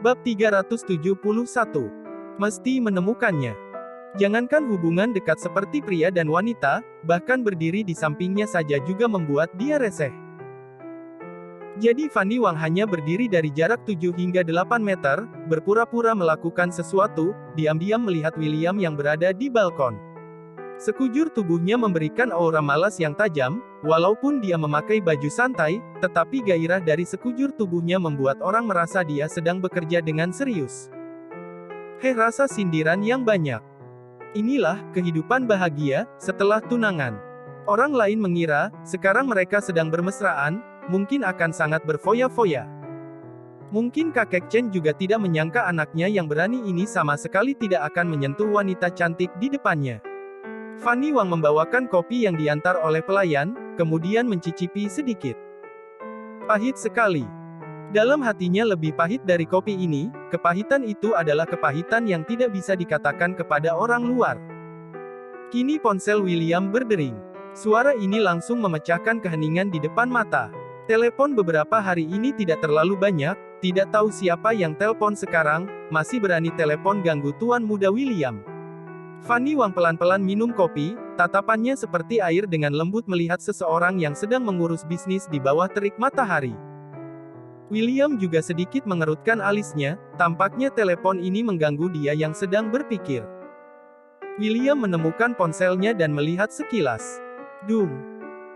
Bab 371. Mesti menemukannya. Jangankan hubungan dekat seperti pria dan wanita, bahkan berdiri di sampingnya saja juga membuat dia reseh. Jadi Fanny Wang hanya berdiri dari jarak 7 hingga 8 meter, berpura-pura melakukan sesuatu, diam-diam melihat William yang berada di balkon. Sekujur tubuhnya memberikan aura malas yang tajam, walaupun dia memakai baju santai, tetapi gairah dari sekujur tubuhnya membuat orang merasa dia sedang bekerja dengan serius. Rasa sindiran yang banyak. Inilah kehidupan bahagia setelah tunangan. Orang lain mengira, sekarang mereka sedang bermesraan, mungkin akan sangat berfoya-foya. Mungkin kakek Chen juga tidak menyangka anaknya yang berani ini sama sekali tidak akan menyentuh wanita cantik di depannya. Fanny Wang membawakan kopi yang diantar oleh pelayan, kemudian mencicipi sedikit. Pahit sekali. Dalam hatinya lebih pahit dari kopi ini, kepahitan itu adalah kepahitan yang tidak bisa dikatakan kepada orang luar. Kini ponsel William berdering. Suara ini langsung memecahkan keheningan di depan mata. Telepon beberapa hari ini tidak terlalu banyak, tidak tahu siapa yang telepon sekarang, masih berani telepon ganggu tuan muda William. Fanny Wang pelan-pelan minum kopi, tatapannya seperti air dengan lembut melihat seseorang yang sedang mengurus bisnis di bawah terik matahari. William juga sedikit mengerutkan alisnya, tampaknya telepon ini mengganggu dia yang sedang berpikir. William menemukan ponselnya dan melihat sekilas. Dung.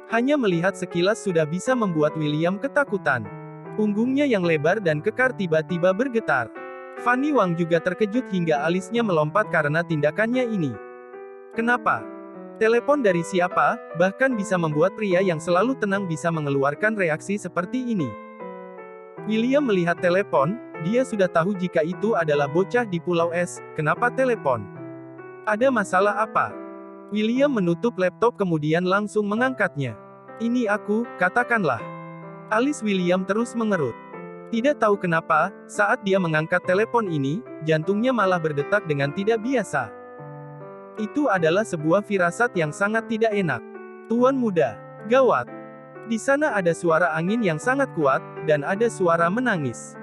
Hanya melihat sekilas sudah bisa membuat William ketakutan. Punggungnya yang lebar dan kekar tiba-tiba bergetar. Fanny Wang juga terkejut hingga alisnya melompat karena tindakannya ini. Kenapa? Telepon dari siapa, bahkan bisa membuat pria yang selalu tenang bisa mengeluarkan reaksi seperti ini. William melihat telepon, dia sudah tahu jika itu adalah bocah di Pulau Es, kenapa telepon? Ada masalah apa? William menutup laptop kemudian langsung mengangkatnya. Ini aku, katakanlah. Alis William terus mengerut. Tidak tahu kenapa, saat dia mengangkat telepon ini, jantungnya malah berdetak dengan tidak biasa. Itu adalah sebuah firasat yang sangat tidak enak. Tuan muda, gawat. Di sana ada suara angin yang sangat kuat, dan ada suara menangis.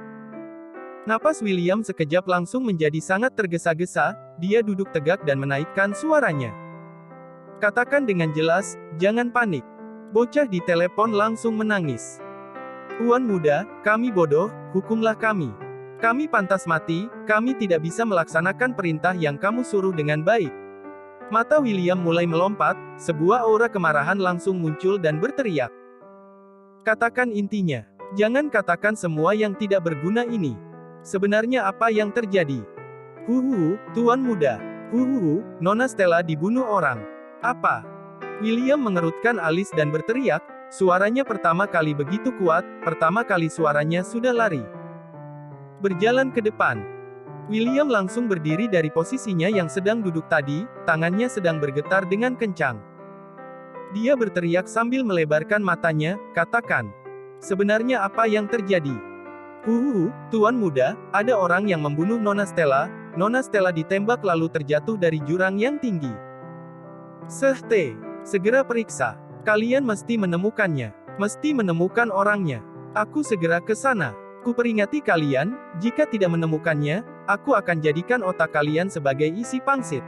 Napas William sekejap langsung menjadi sangat tergesa-gesa, dia duduk tegak dan menaikkan suaranya. Katakan dengan jelas, jangan panik. Bocah di telepon langsung menangis. Tuan muda, kami bodoh, hukumlah kami. Kami pantas mati, kami tidak bisa melaksanakan perintah yang kamu suruh dengan baik. Mata William mulai melompat, sebuah aura kemarahan langsung muncul dan berteriak. Katakan intinya. Jangan katakan semua yang tidak berguna ini. Sebenarnya apa yang terjadi? Tuan muda. Nona Stella dibunuh orang. Apa? William mengerutkan alis dan berteriak. Suaranya pertama kali begitu kuat, pertama kali suaranya sudah lari. Berjalan ke depan. William langsung berdiri dari posisinya yang sedang duduk tadi, tangannya sedang bergetar dengan kencang. Dia berteriak sambil melebarkan matanya, katakan. Sebenarnya apa yang terjadi? Tuan muda, ada orang yang membunuh Nona Stella ditembak lalu terjatuh dari jurang yang tinggi. Segera periksa. Kalian mesti menemukannya. Mesti menemukan orangnya. Aku segera ke sana. Kuperingati kalian, jika tidak menemukannya, aku akan jadikan otak kalian sebagai isi pangsit.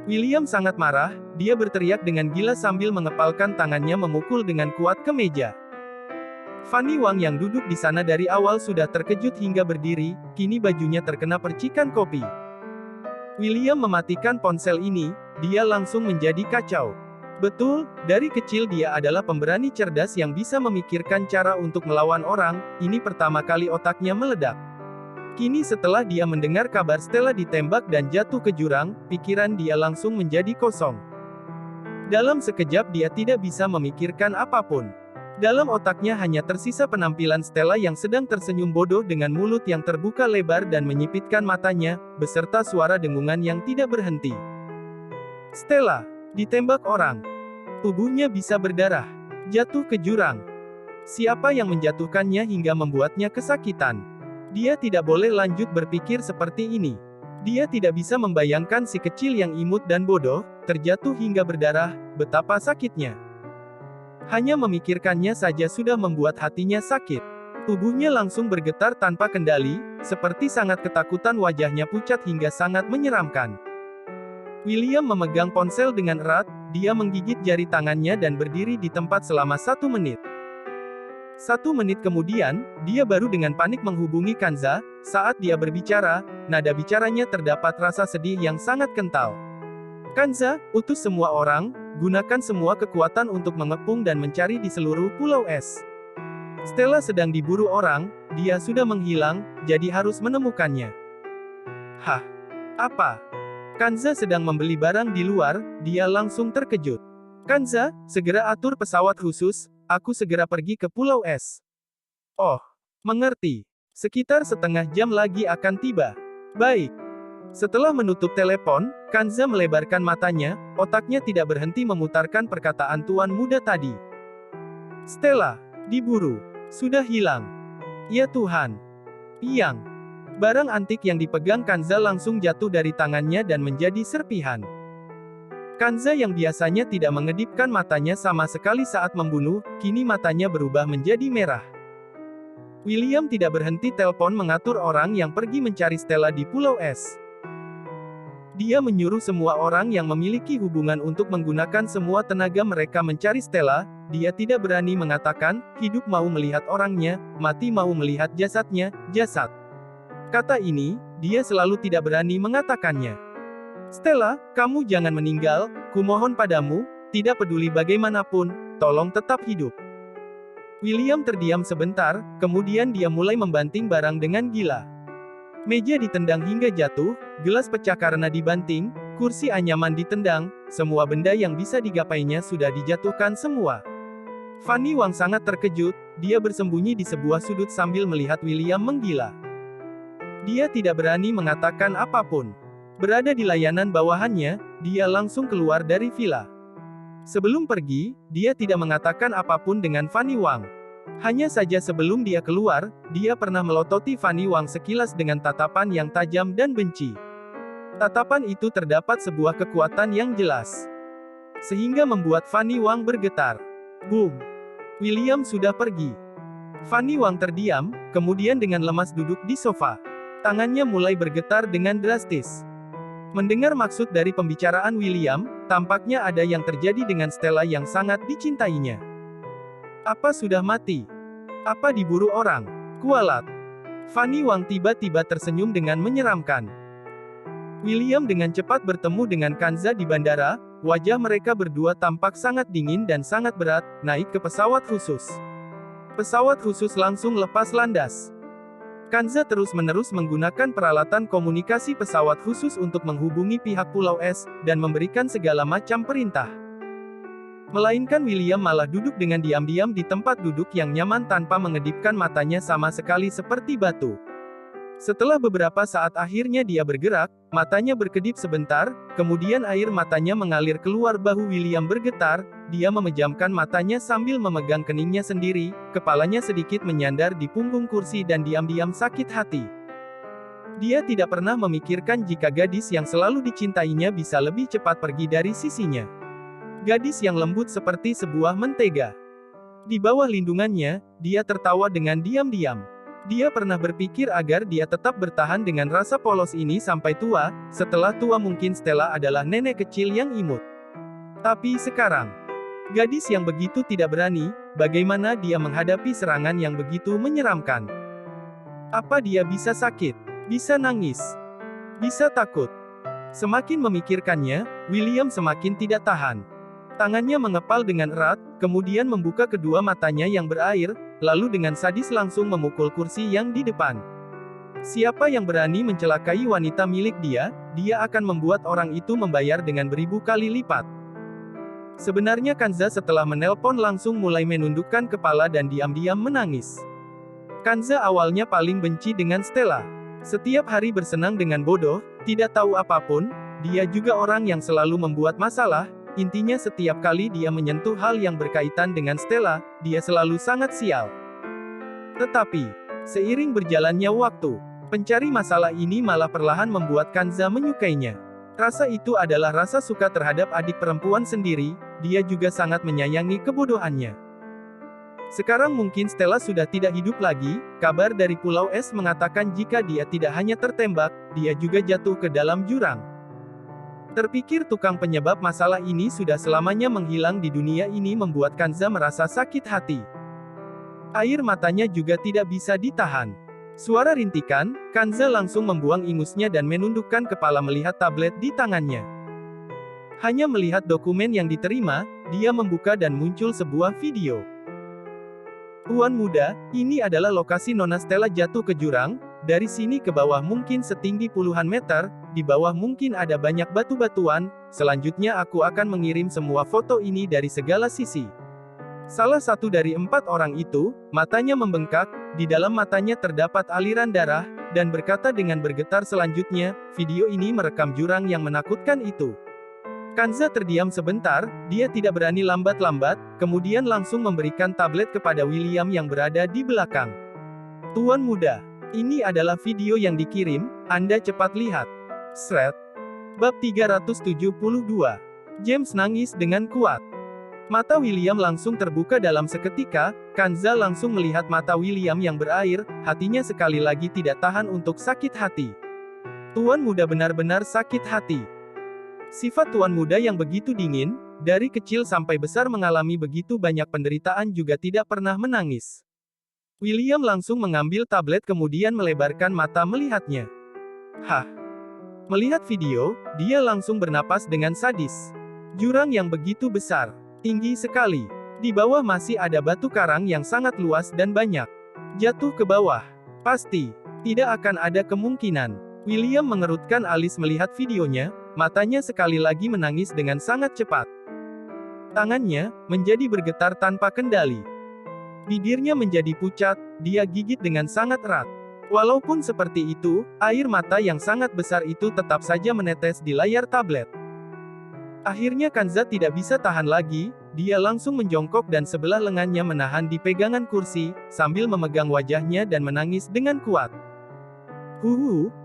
William sangat marah, dia berteriak dengan gila sambil mengepalkan tangannya memukul dengan kuat ke meja. Fanny Wang yang duduk di sana dari awal sudah terkejut hingga berdiri, kini bajunya terkena percikan kopi. William mematikan ponsel ini, dia langsung menjadi kacau. Betul, dari kecil dia adalah pemberani cerdas yang bisa memikirkan cara untuk melawan orang, ini pertama kali otaknya meledak. Kini setelah dia mendengar kabar Stella ditembak dan jatuh ke jurang, pikiran dia langsung menjadi kosong. Dalam sekejap dia tidak bisa memikirkan apapun. Dalam otaknya hanya tersisa penampilan Stella yang sedang tersenyum bodoh dengan mulut yang terbuka lebar dan menyipitkan matanya, beserta suara dengungan yang tidak berhenti. Stella ditembak orang. Tubuhnya bisa berdarah. Jatuh ke jurang. Siapa yang menjatuhkannya hingga membuatnya kesakitan? Dia tidak boleh lanjut berpikir seperti ini. Dia tidak bisa membayangkan si kecil yang imut dan bodoh, terjatuh hingga berdarah, betapa sakitnya. Hanya memikirkannya saja sudah membuat hatinya sakit. Tubuhnya langsung bergetar tanpa kendali, seperti sangat ketakutan. Wajahnya pucat hingga sangat menyeramkan. William memegang ponsel dengan erat, dia menggigit jari tangannya dan berdiri di tempat selama 1 menit. 1 menit kemudian, dia baru dengan panik menghubungi Kanza. Saat dia berbicara, nada bicaranya terdapat rasa sedih yang sangat kental. Kanza, utus semua orang, gunakan semua kekuatan untuk mengepung dan mencari di seluruh Pulau Es. Stella sedang diburu orang, dia sudah menghilang, jadi harus menemukannya. Hah? Apa? Kanza sedang membeli barang di luar, dia langsung terkejut. Kanza, segera atur pesawat khusus, aku segera pergi ke Pulau Es. Oh, mengerti. Sekitar setengah jam lagi akan tiba. Baik. Setelah menutup telepon, Kanza melebarkan matanya, otaknya tidak berhenti memutarkan perkataan tuan muda tadi. Stella, diburu. Sudah hilang. Ya Tuhan. Piang. Barang antik yang dipegang Kanza langsung jatuh dari tangannya dan menjadi serpihan. Kanza yang biasanya tidak mengedipkan matanya sama sekali saat membunuh, kini matanya berubah menjadi merah. William tidak berhenti telepon mengatur orang yang pergi mencari Stella di Pulau Es. Dia menyuruh semua orang yang memiliki hubungan untuk menggunakan semua tenaga mereka mencari Stella. Dia tidak berani mengatakan, hidup mau melihat orangnya, mati mau melihat jasadnya, jasad. Kata ini, dia selalu tidak berani mengatakannya. Stella, kamu jangan meninggal, kumohon padamu, tidak peduli bagaimanapun, tolong tetap hidup. William terdiam sebentar, kemudian dia mulai membanting barang dengan gila. Meja ditendang hingga jatuh, gelas pecah karena dibanting, kursi anyaman ditendang, semua benda yang bisa digapainya sudah dijatuhkan semua. Fanny Wang sangat terkejut, dia bersembunyi di sebuah sudut sambil melihat William menggila. Dia tidak berani mengatakan apapun. Berada di layanan bawahannya, dia langsung keluar dari villa. Sebelum pergi, dia tidak mengatakan apapun dengan Fanny Wang. Hanya saja sebelum dia keluar, dia pernah melototi Fanny Wang sekilas dengan tatapan yang tajam dan benci. Tatapan itu terdapat sebuah kekuatan yang jelas, sehingga membuat Fanny Wang bergetar. Boom! William sudah pergi. Fanny Wang terdiam, kemudian dengan lemas duduk di sofa. Tangannya mulai bergetar dengan drastis. Mendengar maksud dari pembicaraan William, tampaknya ada yang terjadi dengan Stella yang sangat dicintainya. Apa sudah mati? Apa diburu orang? Kualat. Fanny Wang tiba-tiba tersenyum dengan menyeramkan. William dengan cepat bertemu dengan Kanza di bandara, wajah mereka berdua tampak sangat dingin dan sangat berat, naik ke pesawat khusus. Pesawat khusus langsung lepas landas. Kanza terus-menerus menggunakan peralatan komunikasi pesawat khusus untuk menghubungi pihak Pulau Es, dan memberikan segala macam perintah. Melainkan William malah duduk dengan diam-diam di tempat duduk yang nyaman tanpa mengedipkan matanya sama sekali seperti batu. Setelah beberapa saat akhirnya dia bergerak, matanya berkedip sebentar, kemudian air matanya mengalir keluar. Bahu William bergetar, dia memejamkan matanya sambil memegang keningnya sendiri, kepalanya sedikit menyandar di punggung kursi dan diam-diam sakit hati. Dia tidak pernah memikirkan jika gadis yang selalu dicintainya bisa lebih cepat pergi dari sisinya. Gadis yang lembut seperti sebuah mentega. Di bawah lindungannya, dia tertawa dengan diam-diam. Dia pernah berpikir agar dia tetap bertahan dengan rasa polos ini sampai tua, setelah tua mungkin Stella adalah nenek kecil yang imut. Tapi sekarang, gadis yang begitu tidak berani, bagaimana dia menghadapi serangan yang begitu menyeramkan? Apa dia bisa sakit? Bisa nangis? Bisa takut? Semakin memikirkannya, William semakin tidak tahan. Tangannya mengepal dengan erat, kemudian membuka kedua matanya yang berair, lalu dengan sadis langsung memukul kursi yang di depan. Siapa yang berani mencelakai wanita milik dia, dia akan membuat orang itu membayar dengan beribu kali lipat. Sebenarnya Kanza setelah menelpon langsung mulai menundukkan kepala dan diam-diam menangis. Kanza awalnya paling benci dengan Stella. Setiap hari bersenang dengan bodoh, tidak tahu apapun, dia juga orang yang selalu membuat masalah. Intinya setiap kali dia menyentuh hal yang berkaitan dengan Stella, dia selalu sangat sial. Tetapi, seiring berjalannya waktu, pencari masalah ini malah perlahan membuat Kanza menyukainya. Rasa itu adalah rasa suka terhadap adik perempuan sendiri, dia juga sangat menyayangi kebodohannya. Sekarang mungkin Stella sudah tidak hidup lagi, kabar dari Pulau Es mengatakan jika dia tidak hanya tertembak, dia juga jatuh ke dalam jurang. Terpikir tukang penyebab masalah ini sudah selamanya menghilang di dunia ini membuat Kanza merasa sakit hati. Air matanya juga tidak bisa ditahan. Suara rintikan, Kanza langsung membuang ingusnya dan menundukkan kepala melihat tablet di tangannya. Hanya melihat dokumen yang diterima, dia membuka dan muncul sebuah video. Tuan muda, ini adalah lokasi Nona Stella jatuh ke jurang, dari sini ke bawah mungkin setinggi puluhan meter, di bawah mungkin ada banyak batu-batuan, selanjutnya aku akan mengirim semua foto ini dari segala sisi. Salah satu dari 4 orang itu, matanya membengkak, di dalam matanya terdapat aliran darah, dan berkata dengan bergetar selanjutnya, video ini merekam jurang yang menakutkan itu. Kanza terdiam sebentar, dia tidak berani lambat-lambat, kemudian langsung memberikan tablet kepada William yang berada di belakang. Tuan muda, ini adalah video yang dikirim, Anda cepat lihat. Shred. Bab 372. James nangis dengan kuat. Mata William langsung terbuka dalam seketika, Kanza langsung melihat mata William yang berair, hatinya sekali lagi tidak tahan untuk sakit hati. Tuan muda benar-benar sakit hati. Sifat tuan muda yang begitu dingin, dari kecil sampai besar mengalami begitu banyak penderitaan juga tidak pernah menangis. William langsung mengambil tablet kemudian melebarkan mata melihatnya. Hah? Melihat video, dia langsung bernapas dengan sadis. Jurang yang begitu besar, tinggi sekali. Di bawah masih ada batu karang yang sangat luas dan banyak. Jatuh ke bawah. Pasti, tidak akan ada kemungkinan. William mengerutkan alis melihat videonya, matanya sekali lagi menangis dengan sangat cepat. Tangannya menjadi bergetar tanpa kendali. Bibirnya menjadi pucat, dia gigit dengan sangat erat. Walaupun seperti itu, air mata yang sangat besar itu tetap saja menetes di layar tablet. Akhirnya Kanza tidak bisa tahan lagi, dia langsung menjongkok dan sebelah lengannya menahan di pegangan kursi, sambil memegang wajahnya dan menangis dengan kuat.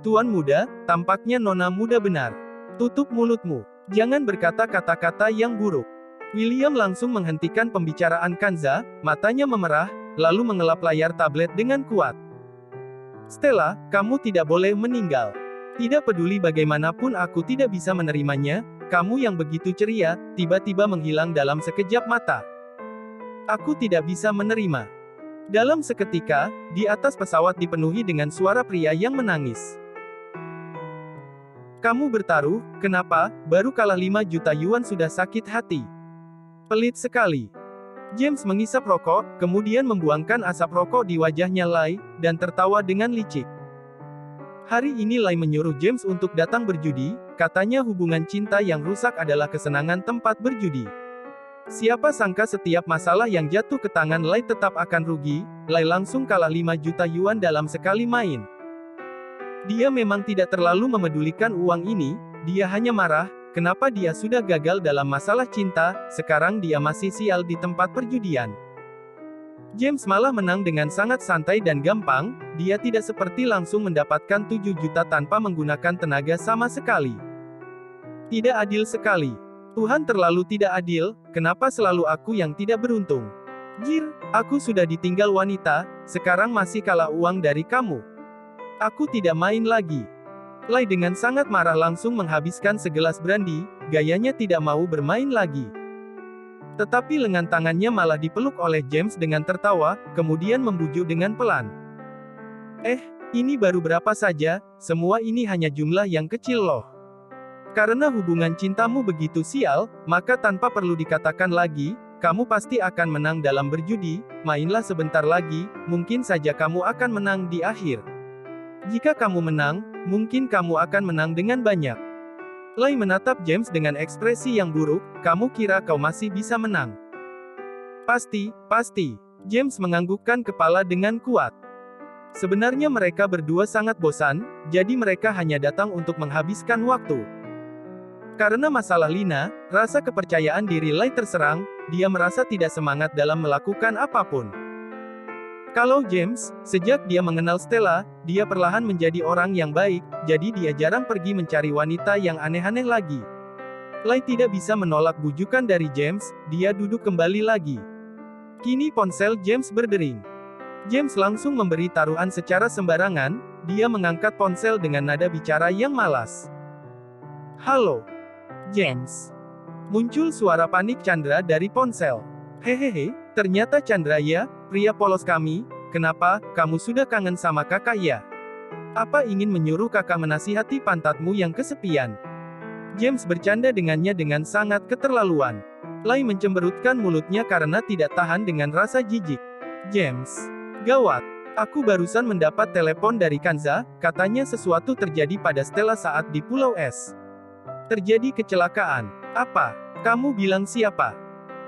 Tuan muda, tampaknya Nona muda benar. Tutup mulutmu. Jangan berkata kata-kata yang buruk. William langsung menghentikan pembicaraan Kanza, matanya memerah, lalu mengelap layar tablet dengan kuat. Stella, kamu tidak boleh meninggal. Tidak peduli bagaimanapun aku tidak bisa menerimanya, kamu yang begitu ceria, tiba-tiba menghilang dalam sekejap mata. Aku tidak bisa menerima. Dalam seketika, di atas pesawat dipenuhi dengan suara pria yang menangis. Kamu bertaruh, kenapa, baru kalah 5 juta yuan sudah sakit hati. Pelit sekali. James mengisap rokok, kemudian membuangkan asap rokok di wajahnya Lai, dan tertawa dengan licik. Hari ini Lai menyuruh James untuk datang berjudi, katanya hubungan cinta yang rusak adalah kesenangan tempat berjudi. Siapa sangka setiap masalah yang jatuh ke tangan Lai tetap akan rugi, Lai langsung kalah 5 juta yuan dalam sekali main. Dia memang tidak terlalu memedulikan uang ini, dia hanya marah, kenapa dia sudah gagal dalam masalah cinta, sekarang dia masih sial di tempat perjudian. James malah menang dengan sangat santai dan gampang, dia tidak seperti langsung mendapatkan 7 juta tanpa menggunakan tenaga sama sekali. Tidak adil sekali. Tuhan terlalu tidak adil, kenapa selalu aku yang tidak beruntung? Jir, aku sudah ditinggal wanita, sekarang masih kalah uang dari kamu. Aku tidak main lagi. Lai dengan sangat marah langsung menghabiskan segelas brandy, gayanya tidak mau bermain lagi. Tetapi lengan tangannya malah dipeluk oleh James dengan tertawa, kemudian membujuk dengan pelan. Ini baru berapa saja, semua ini hanya jumlah yang kecil loh. Karena hubungan cintamu begitu sial, maka tanpa perlu dikatakan lagi, kamu pasti akan menang dalam berjudi, mainlah sebentar lagi, mungkin saja kamu akan menang di akhir. Jika kamu menang, mungkin kamu akan menang dengan banyak. Lai menatap James dengan ekspresi yang buruk, kamu kira kau masih bisa menang? Pasti. James menganggukkan kepala dengan kuat. Sebenarnya mereka berdua sangat bosan, jadi mereka hanya datang untuk menghabiskan waktu. Karena masalah Lina, rasa kepercayaan diri Lai terserang, dia merasa tidak semangat dalam melakukan apapun. Kalau James, sejak dia mengenal Stella, dia perlahan menjadi orang yang baik, jadi dia jarang pergi mencari wanita yang aneh-aneh lagi. Lai tidak bisa menolak bujukan dari James, dia duduk kembali lagi. Kini ponsel James berdering. James langsung memberi taruhan secara sembarangan, dia mengangkat ponsel dengan nada bicara yang malas. Halo, James. Muncul suara panik Chandra dari ponsel. Hehehe, ternyata Chandra ya, pria polos kami, kenapa, kamu sudah kangen sama kakak ya? Apa ingin menyuruh kakak menasihati pantatmu yang kesepian? James bercanda dengannya dengan sangat keterlaluan. Lai mencemberutkan mulutnya karena tidak tahan dengan rasa jijik. James. Gawat. Aku barusan mendapat telepon dari Kanza, katanya sesuatu terjadi pada Stella saat di Pulau Es. Terjadi kecelakaan. Apa? Kamu bilang siapa?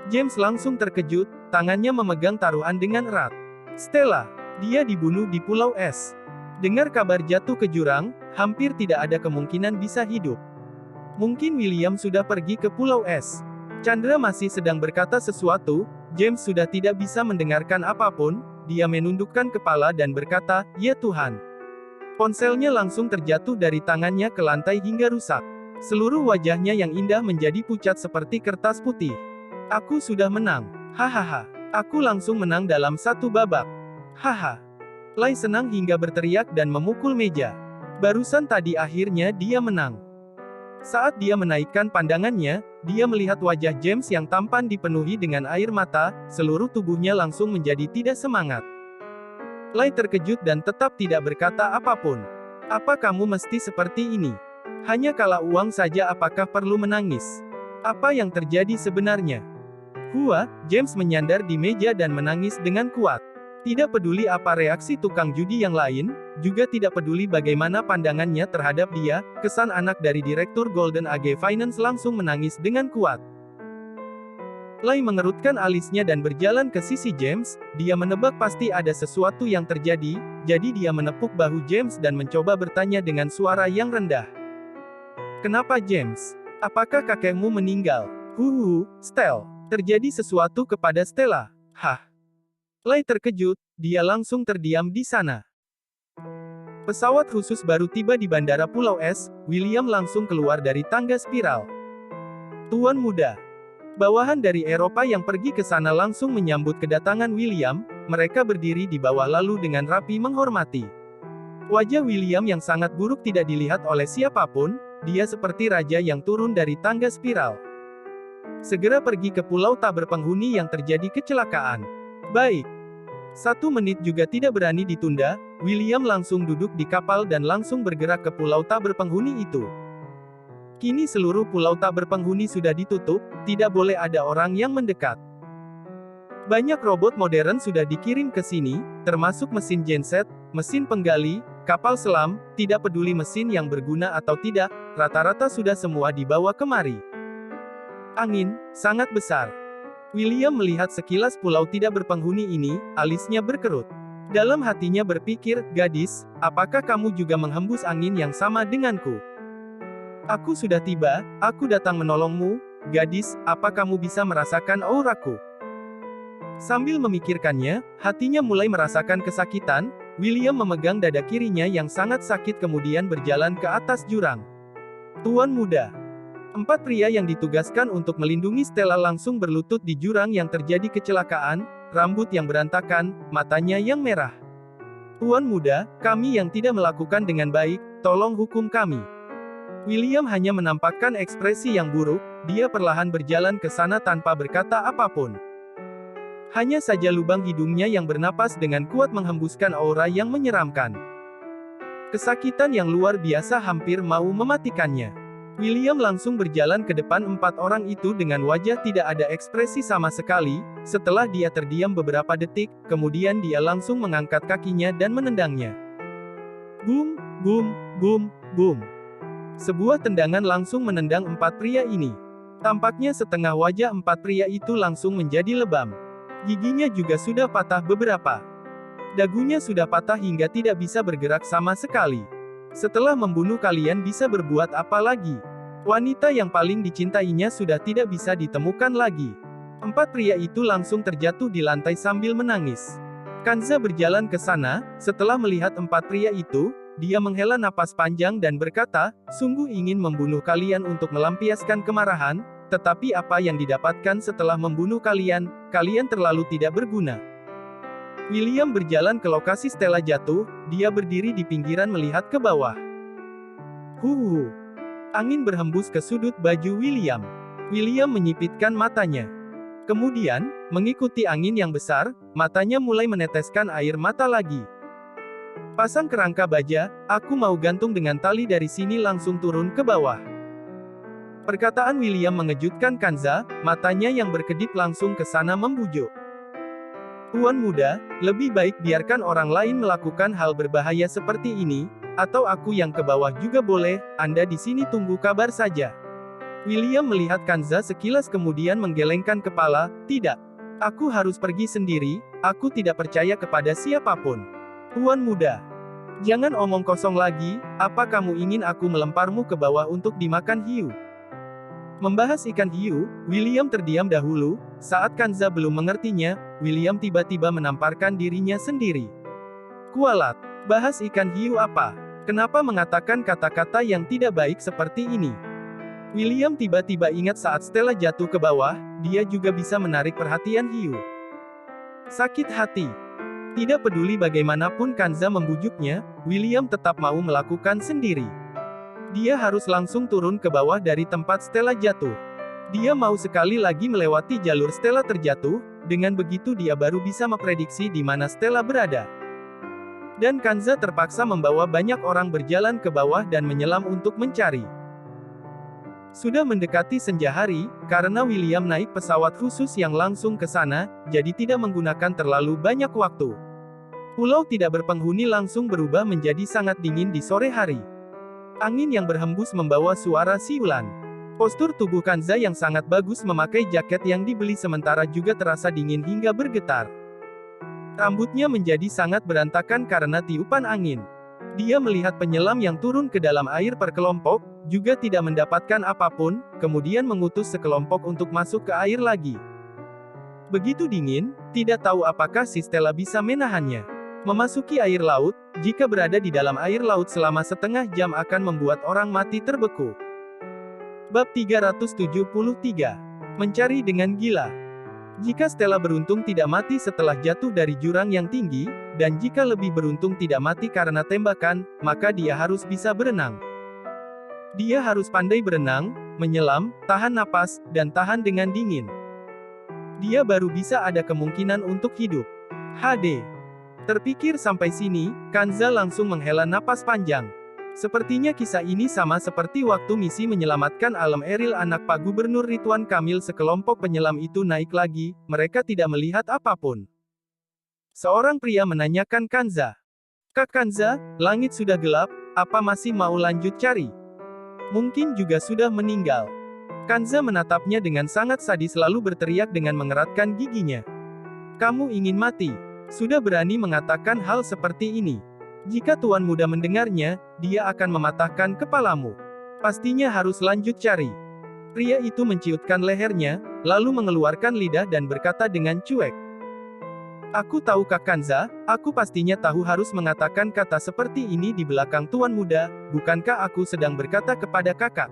James langsung terkejut, tangannya memegang taruhan dengan erat. Stella. Dia dibunuh di Pulau Es. Dengar kabar jatuh ke jurang, hampir tidak ada kemungkinan bisa hidup. Mungkin William sudah pergi ke Pulau Es. Chandra masih sedang berkata sesuatu, James sudah tidak bisa mendengarkan apapun, dia menundukkan kepala dan berkata, ya Tuhan. Ponselnya langsung terjatuh dari tangannya ke lantai hingga rusak. Seluruh wajahnya yang indah menjadi pucat seperti kertas putih. Aku sudah menang. Hahaha. Aku langsung menang dalam satu babak. Haha. Lai senang hingga berteriak dan memukul meja. Barusan tadi akhirnya dia menang. Saat dia menaikkan pandangannya, dia melihat wajah James yang tampan dipenuhi dengan air mata, seluruh tubuhnya langsung menjadi tidak semangat. Lai terkejut dan tetap tidak berkata apapun. Apa kamu mesti seperti ini? Hanya kalah uang saja apakah perlu menangis? Apa yang terjadi sebenarnya? James menyandar di meja dan menangis dengan kuat. Tidak peduli apa reaksi tukang judi yang lain, juga tidak peduli bagaimana pandangannya terhadap dia, kesan anak dari Direktur Golden Age Finance langsung menangis dengan kuat. Lai mengerutkan alisnya dan berjalan ke sisi James, dia menebak pasti ada sesuatu yang terjadi, jadi dia menepuk bahu James dan mencoba bertanya dengan suara yang rendah. Kenapa James? Apakah kakekmu meninggal? Stella. Terjadi sesuatu kepada Stella. Hah? Lai terkejut, dia langsung terdiam di sana. Pesawat khusus baru tiba di Bandara Pulau Es, William langsung keluar dari tangga spiral. Tuan muda. Bawahan dari Eropa yang pergi ke sana langsung menyambut kedatangan William, mereka berdiri di bawah lalu dengan rapi menghormati. Wajah William yang sangat buruk tidak dilihat oleh siapapun, dia seperti raja yang turun dari tangga spiral. Segera pergi ke pulau tak berpenghuni yang terjadi kecelakaan. Baik. 1 menit juga tidak berani ditunda, William langsung duduk di kapal dan langsung bergerak ke pulau tak berpenghuni itu. Kini seluruh pulau tak berpenghuni sudah ditutup, tidak boleh ada orang yang mendekat. Banyak robot modern sudah dikirim ke sini, termasuk mesin genset, mesin penggali, kapal selam, tidak peduli mesin yang berguna atau tidak, rata-rata sudah semua dibawa kemari. Angin, sangat besar. William melihat sekilas pulau tidak berpenghuni ini, alisnya berkerut. Dalam hatinya berpikir, gadis, apakah kamu juga menghembus angin yang sama denganku? Aku sudah tiba, aku datang menolongmu, gadis, apa kamu bisa merasakan auraku? Sambil memikirkannya, hatinya mulai merasakan kesakitan, William memegang dada kirinya yang sangat sakit kemudian berjalan ke atas jurang. Tuan muda. 4 pria yang ditugaskan untuk melindungi Stella langsung berlutut di jurang yang terjadi kecelakaan, rambut yang berantakan, matanya yang merah. Tuan muda, kami yang tidak melakukan dengan baik, tolong hukum kami. William hanya menampakkan ekspresi yang buruk, dia perlahan berjalan ke sana tanpa berkata apapun. Hanya saja lubang hidungnya yang bernapas dengan kuat menghembuskan aura yang menyeramkan. Kesakitan yang luar biasa hampir mau mematikannya. William langsung berjalan ke depan 4 orang itu dengan wajah tidak ada ekspresi sama sekali, setelah dia terdiam beberapa detik, kemudian dia langsung mengangkat kakinya dan menendangnya. Boom, boom, boom, boom. Sebuah tendangan langsung menendang 4 pria ini. Tampaknya setengah wajah 4 pria itu langsung menjadi lebam. Giginya juga sudah patah beberapa. Dagunya sudah patah hingga tidak bisa bergerak sama sekali. Setelah membunuh kalian bisa berbuat apa lagi? Wanita yang paling dicintainya sudah tidak bisa ditemukan lagi. 4 pria itu langsung terjatuh di lantai sambil menangis. Kanza berjalan ke sana, setelah melihat 4 pria itu, dia menghela napas panjang dan berkata, "Sungguh ingin membunuh kalian untuk melampiaskan kemarahan, tetapi apa yang didapatkan setelah membunuh kalian, kalian terlalu tidak berguna." William berjalan ke lokasi Stella jatuh, dia berdiri di pinggiran melihat ke bawah. Huhuhu. Angin berhembus ke sudut baju William. William menyipitkan matanya. Kemudian, mengikuti angin yang besar, matanya mulai meneteskan air mata lagi. "Pasang kerangka baja, aku mau gantung dengan tali dari sini langsung turun ke bawah." Perkataan William mengejutkan Kanza, matanya yang berkedip langsung ke sana membujuk. "Tuan muda, lebih baik biarkan orang lain melakukan hal berbahaya seperti ini, atau aku yang ke bawah juga boleh, Anda di sini tunggu kabar saja." William melihat Kanza sekilas kemudian menggelengkan kepala, "Tidak. Aku harus pergi sendiri, aku tidak percaya kepada siapapun." "Tuan muda. Jangan omong kosong lagi, apa kamu ingin aku melemparmu ke bawah untuk dimakan hiu?" Membahas ikan hiu, William terdiam dahulu, saat Kanza belum mengertinya, William tiba-tiba menamparkan dirinya sendiri. "Kualat, bahas ikan hiu apa? Kenapa mengatakan kata-kata yang tidak baik seperti ini?" William tiba-tiba ingat saat Stella jatuh ke bawah, dia juga bisa menarik perhatian hiu. Sakit hati. Tidak peduli bagaimanapun Kanza membujuknya, William tetap mau melakukan sendiri. Dia harus langsung turun ke bawah dari tempat Stella jatuh. Dia mau sekali lagi melewati jalur Stella terjatuh, dengan begitu dia baru bisa memprediksi di mana Stella berada. Dan Kanza terpaksa membawa banyak orang berjalan ke bawah dan menyelam untuk mencari. Sudah mendekati senja hari, karena William naik pesawat khusus yang langsung ke sana, jadi tidak menggunakan terlalu banyak waktu. Pulau tidak berpenghuni langsung berubah menjadi sangat dingin di sore hari. Angin yang berhembus membawa suara siulan. Postur tubuh Kanza yang sangat bagus memakai jaket yang dibeli sementara juga terasa dingin hingga bergetar. Rambutnya menjadi sangat berantakan karena tiupan angin. Dia melihat penyelam yang turun ke dalam air per kelompok, juga tidak mendapatkan apapun, kemudian mengutus sekelompok untuk masuk ke air lagi. Begitu dingin, tidak tahu apakah si Stella bisa menahannya. Memasuki air laut, jika berada di dalam air laut selama setengah jam akan membuat orang mati terbeku. Bab 373. Mencari dengan gila. Jika Stella beruntung tidak mati setelah jatuh dari jurang yang tinggi, dan jika lebih beruntung tidak mati karena tembakan, maka dia harus bisa berenang. Dia harus pandai berenang, menyelam, tahan napas, dan tahan dengan dingin. Dia baru bisa ada kemungkinan untuk hidup. HD. Terpikir sampai sini, Kanza langsung menghela napas panjang. Sepertinya kisah ini sama seperti waktu misi menyelamatkan Alam Eril anak Pak Gubernur Ridwan Kamil. Sekelompok penyelam itu naik lagi, mereka tidak melihat apapun. Seorang pria menanyakan Kanza. "Kak Kanza, langit sudah gelap, apa masih mau lanjut cari? Mungkin juga sudah meninggal." Kanza menatapnya dengan sangat sadis lalu berteriak dengan mengeratkan giginya. "Kamu ingin mati? Sudah berani mengatakan hal seperti ini? Jika Tuan muda mendengarnya, dia akan mematahkan kepalamu. Pastinya harus lanjut cari." Pria itu menciutkan lehernya, lalu mengeluarkan lidah dan berkata dengan cuek. "Aku tahu Kak Kanza, aku pastinya tahu harus mengatakan kata seperti ini di belakang Tuan muda, bukankah aku sedang berkata kepada kakak?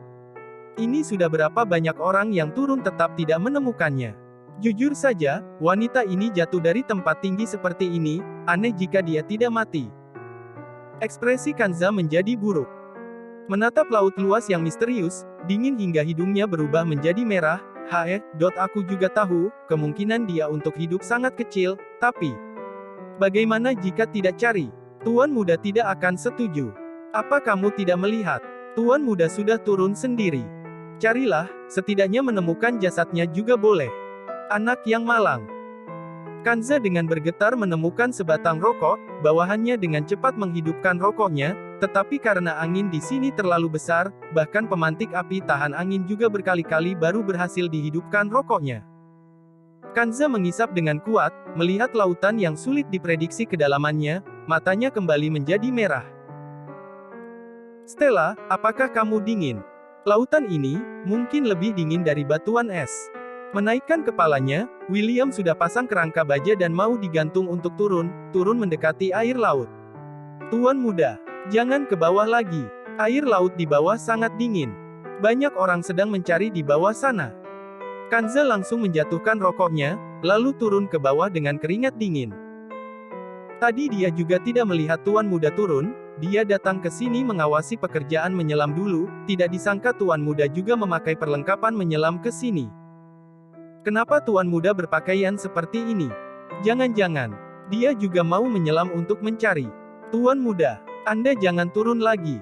Ini sudah berapa banyak orang yang turun tetap tidak menemukannya. Jujur saja, wanita ini jatuh dari tempat tinggi seperti ini, aneh jika dia tidak mati." Ekspresi Kanza menjadi buruk. Menatap laut luas yang misterius, dingin hingga hidungnya berubah menjadi merah. Aku juga tahu, kemungkinan dia untuk hidup sangat kecil, tapi bagaimana jika tidak cari? Tuan muda tidak akan setuju. Apa kamu tidak melihat? Tuan muda sudah turun sendiri. Carilah, setidaknya menemukan jasadnya juga boleh. Anak yang malang. Kanza dengan bergetar menemukan sebatang rokok, bawahannya dengan cepat menghidupkan rokoknya, tetapi karena angin di sini terlalu besar, bahkan pemantik api tahan angin juga berkali-kali baru berhasil dihidupkan rokoknya. Kanza mengisap dengan kuat, melihat lautan yang sulit diprediksi kedalamannya, matanya kembali menjadi merah. "Stella, apakah kamu dingin? Lautan ini, mungkin lebih dingin dari batuan es." Menaikkan kepalanya, William sudah pasang kerangka baja dan mau digantung untuk turun mendekati air laut. "Tuan muda, Jangan ke bawah lagi. Air laut di bawah sangat dingin. Banyak orang sedang mencari di bawah sana. Kanza langsung menjatuhkan rokoknya, lalu turun ke bawah dengan keringat dingin. Tadi dia juga tidak melihat Tuan Muda turun, dia datang ke sini mengawasi pekerjaan menyelam dulu, tidak disangka Tuan Muda juga memakai perlengkapan menyelam ke sini. Kenapa Tuan Muda berpakaian seperti ini? Jangan-jangan, dia juga mau menyelam untuk mencari. Tuan Muda, Anda jangan turun lagi.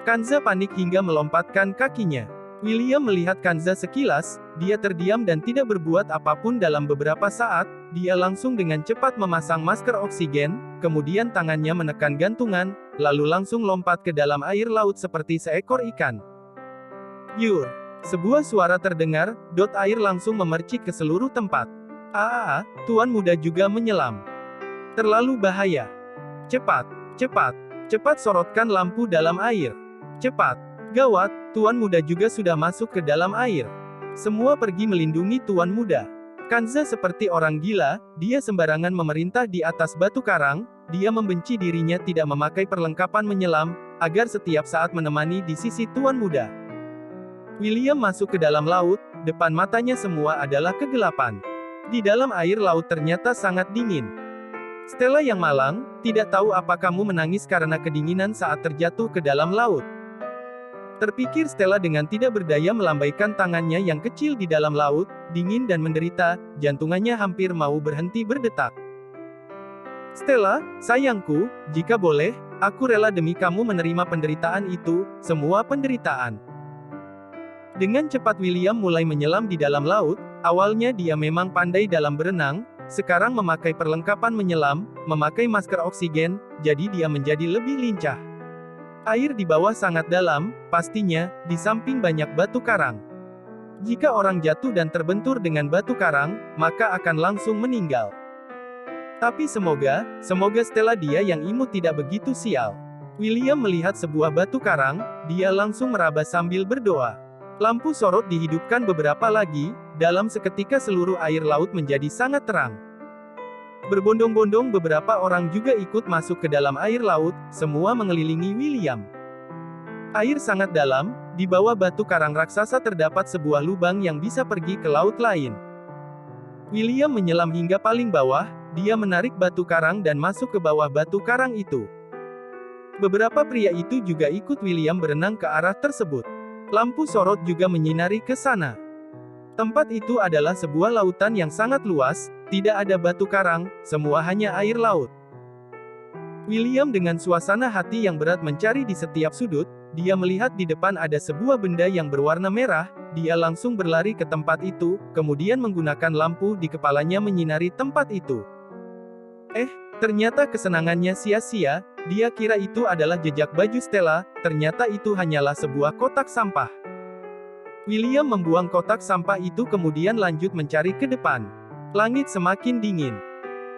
Kanza panik hingga melompatkan kakinya. William melihat Kanza sekilas, dia terdiam dan tidak berbuat apapun dalam beberapa saat, dia langsung dengan cepat memasang masker oksigen, kemudian tangannya menekan gantungan, lalu langsung lompat ke dalam air laut seperti seekor ikan. Yur! Sebuah suara terdengar, air langsung memercik ke seluruh tempat. Tuan Muda juga menyelam. Terlalu bahaya. Cepat, cepat, cepat sorotkan lampu dalam air. Cepat. Gawat, Tuan Muda juga sudah masuk ke dalam air. Semua pergi melindungi Tuan Muda. Kanza seperti orang gila, dia sembarangan memerintah di atas batu karang, dia membenci dirinya tidak memakai perlengkapan menyelam, agar setiap saat menemani di sisi Tuan Muda. William masuk ke dalam laut, depan matanya semua adalah kegelapan. Di dalam air laut ternyata sangat dingin. Stella yang malang, tidak tahu apa kamu menangis karena kedinginan saat terjatuh ke dalam laut. Terpikir Stella dengan tidak berdaya melambaikan tangannya yang kecil di dalam laut, dingin dan menderita, jantungannya hampir mau berhenti berdetak. Stella, sayangku, jika boleh, aku rela demi kamu menerima penderitaan itu, semua penderitaan. Dengan cepat William mulai menyelam di dalam laut, awalnya dia memang pandai dalam berenang, sekarang memakai perlengkapan menyelam, memakai masker oksigen, jadi dia menjadi lebih lincah. Air di bawah sangat dalam, pastinya, di samping banyak batu karang. Jika orang jatuh dan terbentur dengan batu karang, maka akan langsung meninggal. Tapi semoga Stella dia yang imut tidak begitu sial. William melihat sebuah batu karang, dia langsung meraba sambil berdoa. Lampu sorot dihidupkan beberapa lagi, dalam seketika seluruh air laut menjadi sangat terang. Berbondong-bondong beberapa orang juga ikut masuk ke dalam air laut, semua mengelilingi William. Air sangat dalam, di bawah batu karang raksasa terdapat sebuah lubang yang bisa pergi ke laut lain. William menyelam hingga paling bawah, dia menarik batu karang dan masuk ke bawah batu karang itu. Beberapa pria itu juga ikut William berenang ke arah tersebut. Lampu sorot juga menyinari ke sana. Tempat itu adalah sebuah lautan yang sangat luas, tidak ada batu karang, semua hanya air laut. William dengan suasana hati yang berat mencari di setiap sudut, dia melihat di depan ada sebuah benda yang berwarna merah, dia langsung berlari ke tempat itu, kemudian menggunakan lampu di kepalanya menyinari tempat itu. Ternyata kesenangannya sia-sia, dia kira itu adalah jejak baju Stella, ternyata itu hanyalah sebuah kotak sampah. William membuang kotak sampah itu kemudian lanjut mencari ke depan. Langit semakin dingin.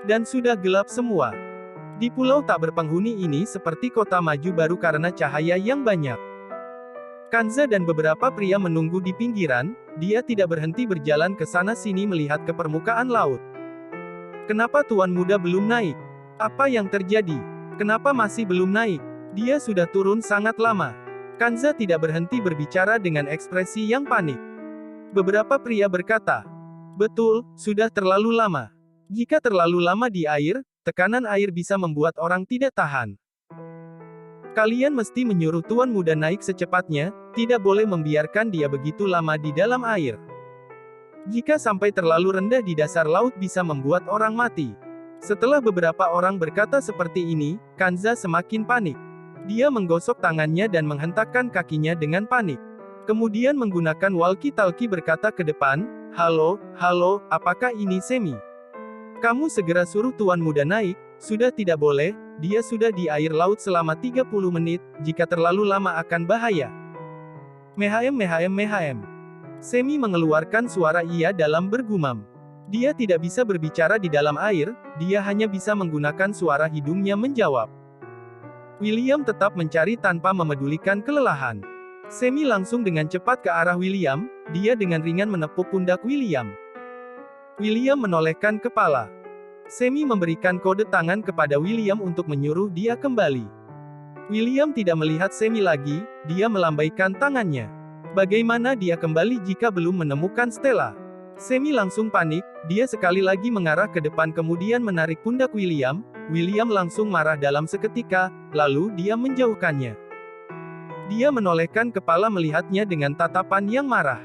Dan sudah gelap semua. Di pulau tak berpenghuni ini seperti kota maju baru karena cahaya yang banyak. Kanza dan beberapa pria menunggu di pinggiran, dia tidak berhenti berjalan ke sana sini melihat ke permukaan laut. Kenapa Tuan Muda belum naik? Apa yang terjadi? Kenapa masih belum naik? Dia sudah turun sangat lama. Kanza tidak berhenti berbicara dengan ekspresi yang panik. Beberapa pria berkata, "Betul, sudah terlalu lama. Jika terlalu lama di air, tekanan air bisa membuat orang tidak tahan. Kalian mesti menyuruh Tuan Muda naik secepatnya, tidak boleh membiarkan dia begitu lama di dalam air. Jika sampai terlalu rendah di dasar laut bisa membuat orang mati." Setelah beberapa orang berkata seperti ini, Kanza semakin panik. Dia menggosok tangannya dan menghentakkan kakinya dengan panik. Kemudian menggunakan walkie-talkie berkata ke depan, halo, apakah ini Semi? Kamu segera suruh Tuan Muda naik, sudah tidak boleh, dia sudah di air laut selama 30 menit, jika terlalu lama akan bahaya. Mehaem. Semi mengeluarkan suara iya dalam bergumam. Dia tidak bisa berbicara di dalam air, dia hanya bisa menggunakan suara hidungnya menjawab. William tetap mencari tanpa memedulikan kelelahan. Semi langsung dengan cepat ke arah William, dia dengan ringan menepuk pundak William. William menolehkan kepala. Semi memberikan kode tangan kepada William untuk menyuruh dia kembali. William tidak melihat Semi lagi, dia melambaikan tangannya. Bagaimana dia kembali jika belum menemukan Stella? Semi langsung panik, dia sekali lagi mengarah ke depan kemudian menarik pundak William. William langsung marah dalam seketika, lalu dia menjauhkannya. Dia menolehkan kepala melihatnya dengan tatapan yang marah.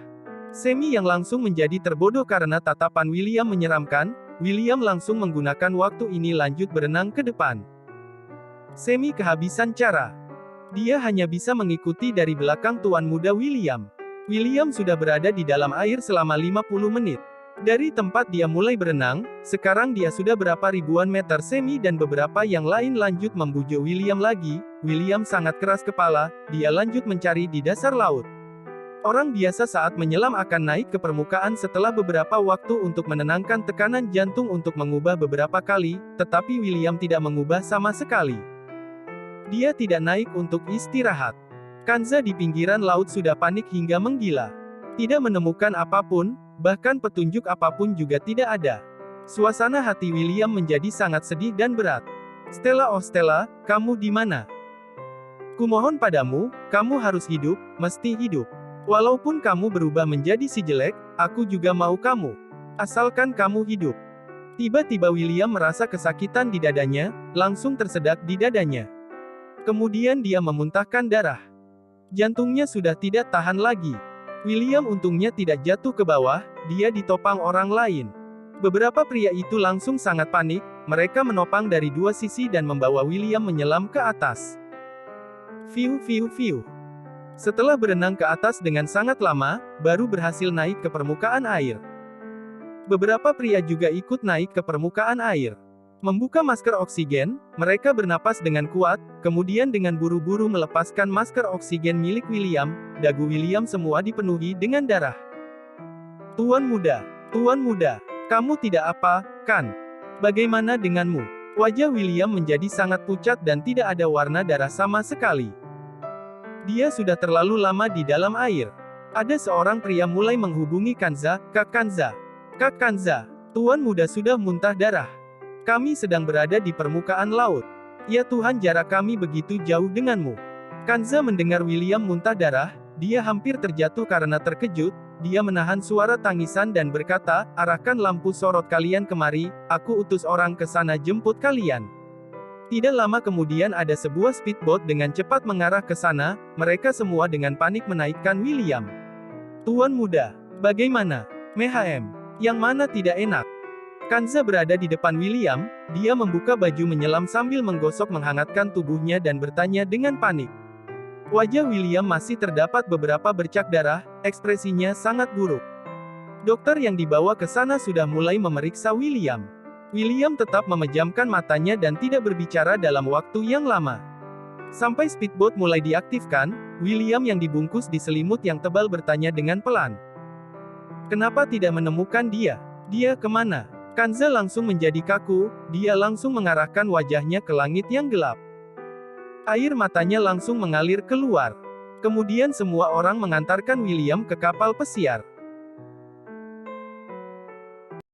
Semi yang langsung menjadi terbodoh karena tatapan William menyeramkan. William langsung menggunakan waktu ini lanjut berenang ke depan. Semi kehabisan cara. Dia hanya bisa mengikuti dari belakang tuan muda William. William sudah berada di dalam air selama 50 menit. Dari tempat dia mulai berenang, sekarang dia sudah berapa ribuan meter. Semi dan beberapa yang lain lanjut membujuk William lagi. William sangat keras kepala, dia lanjut mencari di dasar laut. Orang biasa saat menyelam akan naik ke permukaan setelah beberapa waktu untuk menenangkan tekanan jantung untuk mengubah beberapa kali, tetapi William tidak mengubah sama sekali. Dia tidak naik untuk istirahat. Kanza di pinggiran laut sudah panik hingga menggila. Tidak menemukan apapun, bahkan petunjuk apapun juga tidak ada. Suasana hati William menjadi sangat sedih dan berat. Stella, oh Stella, kamu di mana? Kumohon padamu, kamu harus hidup, mesti hidup. Walaupun kamu berubah menjadi si jelek, aku juga mau kamu. Asalkan kamu hidup. Tiba-tiba William merasa kesakitan di dadanya, langsung tersedak di dadanya. Kemudian dia memuntahkan darah. Jantungnya sudah tidak tahan lagi. William untungnya tidak jatuh ke bawah, dia ditopang orang lain. Beberapa pria itu langsung sangat panik, mereka menopang dari dua sisi dan membawa William menyelam ke atas. Fiu fiu fiu. Setelah berenang ke atas dengan sangat lama, baru berhasil naik ke permukaan air. Beberapa pria juga ikut naik ke permukaan air. Membuka masker oksigen, mereka bernapas dengan kuat, kemudian dengan buru-buru melepaskan masker oksigen milik William. Dagu William semua dipenuhi dengan darah. Tuan muda, kamu tidak apa, kan? Bagaimana denganmu? Wajah William menjadi sangat pucat dan tidak ada warna darah sama sekali. Dia sudah terlalu lama di dalam air. Ada seorang pria mulai menghubungi Kanza. Kak Kanza, tuan muda sudah muntah darah. Kami sedang berada di permukaan laut. Ya Tuhan, jarak kami begitu jauh denganmu. Kanza mendengar William muntah darah, dia hampir terjatuh karena terkejut, dia menahan suara tangisan dan berkata, arahkan lampu sorot kalian kemari, aku utus orang ke sana jemput kalian. Tidak lama kemudian ada sebuah speedboat dengan cepat mengarah ke sana, mereka semua dengan panik menaikkan William. Tuan muda, bagaimana? Mehem, yang mana tidak enak? Kanza berada di depan William, dia membuka baju menyelam sambil menggosok menghangatkan tubuhnya dan bertanya dengan panik. Wajah William masih terdapat beberapa bercak darah, ekspresinya sangat buruk. Dokter yang dibawa ke sana sudah mulai memeriksa William. William tetap memejamkan matanya dan tidak berbicara dalam waktu yang lama. Sampai speedboat mulai diaktifkan, William yang dibungkus di selimut yang tebal bertanya dengan pelan. Kenapa tidak menemukan dia? Dia kemana? Kanza langsung menjadi kaku, dia langsung mengarahkan wajahnya ke langit yang gelap. Air matanya langsung mengalir keluar. Kemudian semua orang mengantarkan William ke kapal pesiar.